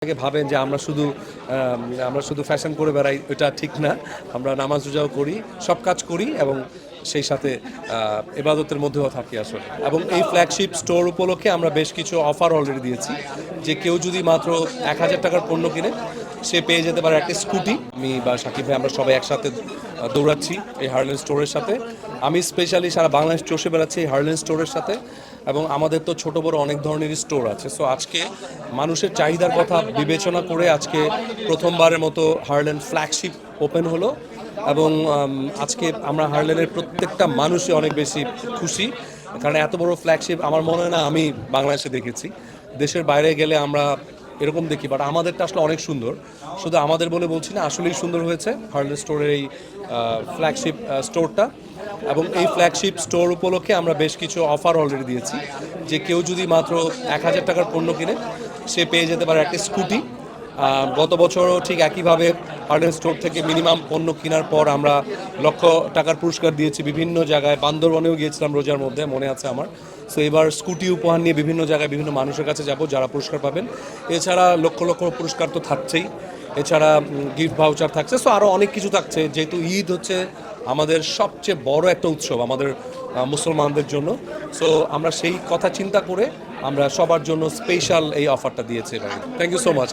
অনেকে ভাবেন যে আমরা শুধু ফ্যাশন করে বেড়াই, এটা ঠিক না। আমরা নামাজ রোজাও করি, সব কাজ করি এবং সেই সাথে ইবাদতের মধ্যেও থাকি আসলে। এবং এই ফ্ল্যাগশিপ স্টোর উপলক্ষে আমরা বেশ কিছু অফার অলরেডি দিয়েছি, যে কেউ যদি মাত্র ১,০০০ টাকার পণ্য কিনে সে পেয়ে যেতে পারে একটা স্কুটি। আমি বা সাকিব ভাই আমরা সবাই একসাথে দৌড়াচ্ছি এই হার্লেন স্টোরের সাথে। আমি স্পেশালি সারা বাংলাদেশ চষে বেড়াচ্ছি এই হার্লেন স্টোরের সাথে। এবং আমাদের তো ছোট বড় অনেক ধরনেরই স্টোর আছে। সো আজকে মানুষের চাহিদার কথা বিবেচনা করে আজকে প্রথমবারের মতো হার্লেন ফ্ল্যাগশিপ ওপেন হলো। এবং আজকে আমরা হার্লেনের প্রত্যেকটা মানুষই অনেক বেশি খুশি, কারণ এত বড় ফ্ল্যাগশিপ আমার মনে হয় না আমি বাংলাদেশে দেখেছি। দেশের বাইরে গেলে আমরা এরকম দেখি, বাট আমাদেরটা আসলে অনেক সুন্দর। শুধু আমাদের বলে বলছি না, আসলেই সুন্দর হয়েছে হার্লেন স্টোরের এই ফ্ল্যাগশিপ স্টোরটা। এবং এই ফ্ল্যাগশিপ স্টোর উপলক্ষে আমরা বেশ কিছু অফার অলরেডি দিয়েছি, যে কেউ যদি মাত্র ১,০০০ টাকার পণ্য কিনে সে পেয়ে যেতে পারে একটা স্কুটি। গত বছরও ঠিক একইভাবে হার্লেন স্টোর থেকে মিনিমাম পণ্য কেনার পর আমরা লক্ষ টাকার পুরস্কার দিয়েছি বিভিন্ন জায়গায়। বান্দরবনেও গিয়েছিলাম রোজার মধ্যে, মনে আছে আমার। সো এবার স্কুটি উপহার নিয়ে বিভিন্ন জায়গায় বিভিন্ন মানুষের কাছে যাব যারা পুরস্কার পাবেন। এছাড়া লক্ষ লক্ষ পুরস্কার তো থাকছেই, এছাড়া গিফট ভাউচার থাকছে। সো আরও অনেক কিছু থাকছে, যেহেতু ঈদ হচ্ছে আমাদের সবচেয়ে বড় একটা উৎসব আমাদের মুসলমানদের জন্য। সো আমরা সেই কথা চিন্তা করে আমরা সবার জন্য স্পেশাল এই অফারটা দিয়েছি এবার। Thank you so much.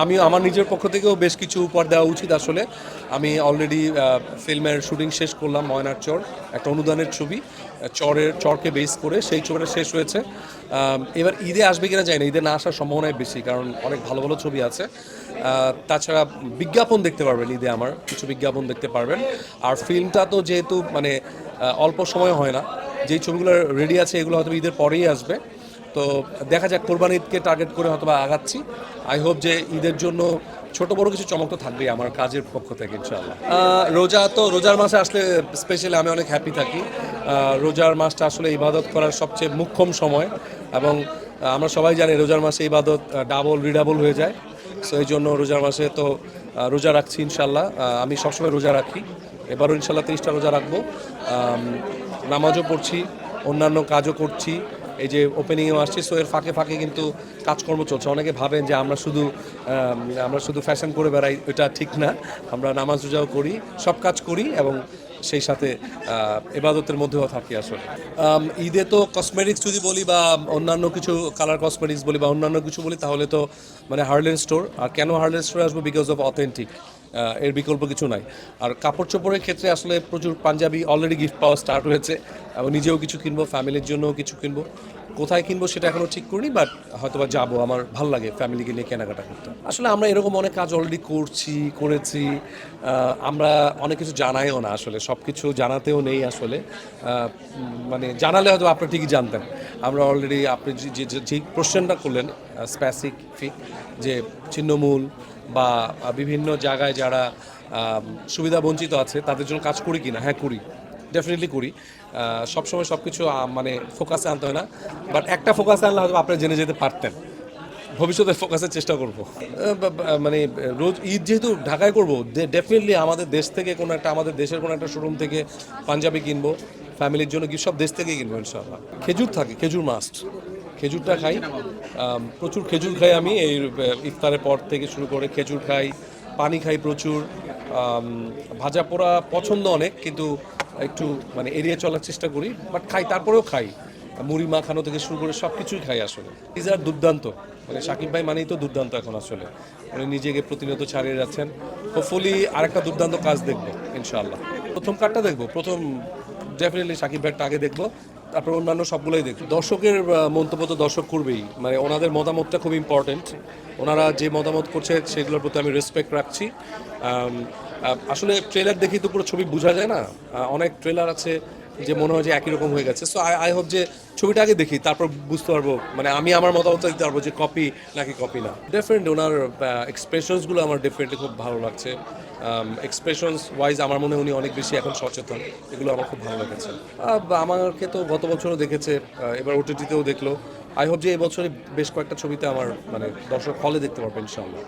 আমি আমার নিজের পক্ষ থেকেও বেশ কিছু উপহার দেওয়া উচিত আসলে। আমি অলরেডি ফিল্মের শুটিং শেষ করলাম, ময়নার চর, একটা অনুদানের ছবি, চরকে বেস করে সেই ছবিটা শেষ হয়েছে। এবার ঈদে আসবে কিনা জানি না, ঈদে না আসার সম্ভাবনাই বেশি, কারণ অনেক ভালো ভালো ছবি আছে। তাছাড়া বিজ্ঞাপন দেখতে পারবেন ঈদে, আমার কিছু বিজ্ঞাপন দেখতে পারবেন। আর ফিল্মটা তো যেহেতু মানে অল্প সময় হয় না, যেই ছবিগুলো রেডি আছে এগুলো হয়তো ঈদের পরেই আসবে। তো দেখা যাক, কোরবানি ঈদকে টার্গেট করে হয়তো বা আগাচ্ছি। আই হোপ যে ঈদের জন্য ছোট বড় কিছু চমক তো থাকবেই আমার কাজের পক্ষ থেকে ইনশাআল্লাহ। রোজার মাসে আসলে স্পেশালি আমি অনেক হ্যাপি থাকি। রোজার মাসটা আসলে ইবাদত করার সবচেয়ে মোক্ষম সময়, এবং আমরা সবাই জানি রোজার মাসে ইবাদত ডাবল রিডাবল হয়ে যায়। সো এই জন্য রোজার মাসে তো রোজা রাখছি ইনশাল্লাহ। আমি সবসময় রোজা রাখি, এবারও ইনশাল্লাহ 30টা রোজা রাখবো। নামাজও পড়ছি, অন্যান্য কাজও করছি, এই যে ওপেনিংয়েও আসছি। সো এর ফাঁকে ফাঁকে কিন্তু কাজকর্ম চলছে। অনেকে ভাবেন যে আমরা শুধু ফ্যাশন করে বেড়াই, এটা ঠিক না। আমরা নামাজ রোজাও করি, সব কাজ করি এবং সেই সাথে ইবাদতের মধ্যেও থাকি আসলে। ঈদে তো কসমেটিক্স যদি বলি বা অন্যান্য কিছু কালার কসমেটিক্স বলি বা অন্যান্য কিছু বলি, তাহলে তো মানে হার্লেন স্টোর। আর কেন হার্লেন স্টোরে আসবো? বিকজ অফ অথেন্টিক, এর বিকল্প কিছু নাই। আর কাপড় চোপড়ের ক্ষেত্রে আসলে প্রচুর পাঞ্জাবি অলরেডি গিফট পাওয়া স্টার্ট হয়েছে, এবং নিজেও কিছু কিনবো, ফ্যামিলির জন্যও কিছু কিনবো। কোথায় কিনবো সেটা এখনও ঠিক করিনি, বাট হয়তো বা যাবো। আমার ভালো লাগে ফ্যামিলিকে নিয়ে কেনাকাটা করতে। আসলে আমরা এরকম অনেক কাজ অলরেডি করেছি। আমরা অনেক কিছু জানাইও না আসলে, সব কিছু জানাতেও নেই আসলে। মানে জানালে হয়তো আপনি ঠিকই জানতেন। আমরা অলরেডি আপনি যে কোশ্চেনটা করলেন স্পেসিফিক, যে ছিন্নমূল বা বিভিন্ন জায়গায় যারা সুবিধা বঞ্চিত আছে তাদের জন্য কাজ করি কি না, হ্যাঁ করি, ডেফিনেটলি করি। সবসময় সব কিছু মানে ফোকাসে আনতে হয় না, বাট একটা ফোকাসে আনলে হয়তো আপনারা জেনে যেতে পারতেন। ভবিষ্যতে ফোকাসের চেষ্টা করব। মানে রোজ ঈদ যেহেতু ঢাকায় করব, ডেফিনেটলি আমাদের দেশ থেকে আমাদের দেশের কোনো একটা শোরুম থেকে পাঞ্জাবি কিনবো, ফ্যামিলির জন্য কি সব দেশ থেকেই কিনবো ইনশাআল্লাহ। খেজুর থাকে, খেজুর মাস্ট, খেজুরটা খাই। প্রচুর খেজুর খাই আমি। এই ইফতারের পর থেকে শুরু করে খেজুর খাই, পানি খাই প্রচুর। ভাজা পোড়া পছন্দ অনেক, কিন্তু একটু মানে এড়িয়ে চলার চেষ্টা করি, বাট খাই, তারপরেও খাই। মুড়ি মাখানো থেকে শুরু করে সব কিছুই খাই আসলে। পিজার দুর্দান্ত, মানে সাকিব ভাই মানেই তো দুর্দান্ত এখন আসলে। উনি নিজেকে প্রতিনিয়ত ছাড়িয়ে যাচ্ছেন। হোপফুলি আরেকটা দুর্দান্ত কাজ দেখবো ইনশাআল্লাহ। প্রথম কার্ডটা দেখবো, প্রথম ডেফিনেটলি সাকিব ভাইটা আগে দেখবো, তারপর অন্যান্য সবগুলোই দেখবো। দর্শকের মন্তব্য তো দর্শক করবেই, মানে ওনাদের মতামতটা খুব ইম্পর্টেন্ট। ওনারা যে মতামত করছে সেগুলোর প্রতি আমি রেসপেক্ট রাখছি। আসলে ট্রেলার দেখি তো পুরো ছবি বোঝা যায় না। অনেক ট্রেলার আছে যে মনে হয় যে একই রকম হয়ে গেছে। সো আই হোপ যে ছবিটা আগে দেখি, তারপর বুঝতে পারবো, মানে আমি আমার মতামত দিতে পারবো যে কপি নাকি কপি না। ডেফিনেটলি ওনার এক্সপ্রেশনসগুলো আমার ডেফিনেটলি খুব ভালো লাগছে। এক্সপ্রেশনস ওয়াইজ আমার মনে হয় উনি অনেক বেশি এখন সচেতন, এগুলো আমার খুব ভালো লেগেছে। আমাকে তো গত বছরও দেখেছে, এবার ওটিটিতেও দেখলো। আই হোপ যে এই বছরে বেশ কয়েকটা ছবিতে আমার মানে দর্শক হলে দেখতে পারবে ইনশাআল্লাহ।